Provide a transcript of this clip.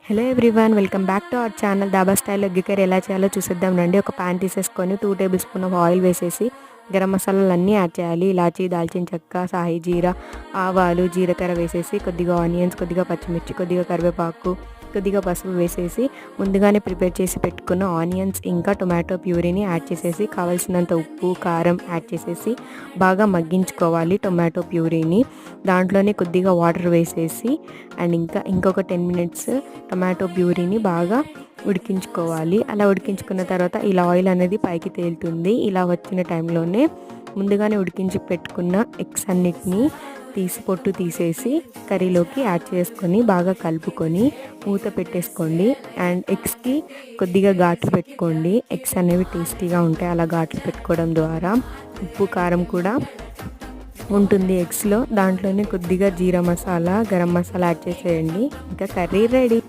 Hello everyone, welcome back to our channel. Dhaba style egg curry ఎలా చేయాలో చూసేద్దాం రండి. ఒక ప్యాన్ తీసేసుకొని 2 టేబుల్ స్పూన్ ఆఫ్ ఆయిల్ వేసేసి గరం మసాలాలు అన్నీ యాడ్ చేయాలి. ఇలాచీ, దాల్చిన చెక్క, సాయి జీరా, ఆవాలు, జీలకర్ర వేసేసి కొద్దిగా ఆనియన్స్, కొద్దిగా పచ్చిమిర్చి, కొద్దిగా కరివేపాకు, కొద్దిగా పసుపు వేసేసి ముందుగానే ప్రిపేర్ చేసి పెట్టుకున్న ఆనియన్స్ ఇంకా టొమాటో ప్యూరీని యాడ్ చేసేసి కావాల్సినంత ఉప్పు, కారం యాడ్ చేసేసి బాగా మగ్గించుకోవాలి. టొమాటో ప్యూరీని దాంట్లోనే కొద్దిగా వాటర్ వేసేసి అండ్ ఇంకొక 10 మినిట్స్ టొమాటో ప్యూరీని బాగా ఉడికించుకోవాలి. అలా ఉడికించుకున్న తర్వాత ఇలా ఆయిల్ అనేది పైకి తేలుతుంది. ఇలా వచ్చిన టైంలోనే ముందుగానే ఉడికించి పెట్టుకున్న ఎగ్స్ అన్నిటినీ పొట్టు తీసేసి కర్రీలోకి యాడ్ చేసుకొని బాగా కలుపుకొని మూత పెట్టేసుకోండి. అండ్ ఎగ్స్కి కొద్దిగా ఘాట్లు పెట్టుకోండి. ఎగ్స్ అనేవి టేస్టీగా ఉంటాయి అలా ఘాట్లు పెట్టుకోవడం ద్వారా. ఉప్పు, కారం కూడా ఉంటుంది ఎగ్స్లో. దాంట్లోనే కొద్దిగా జీరా మసాలా, గరం మసాలా యాడ్ చేసేయండి. ఇంకా కర్రీ రెడీ.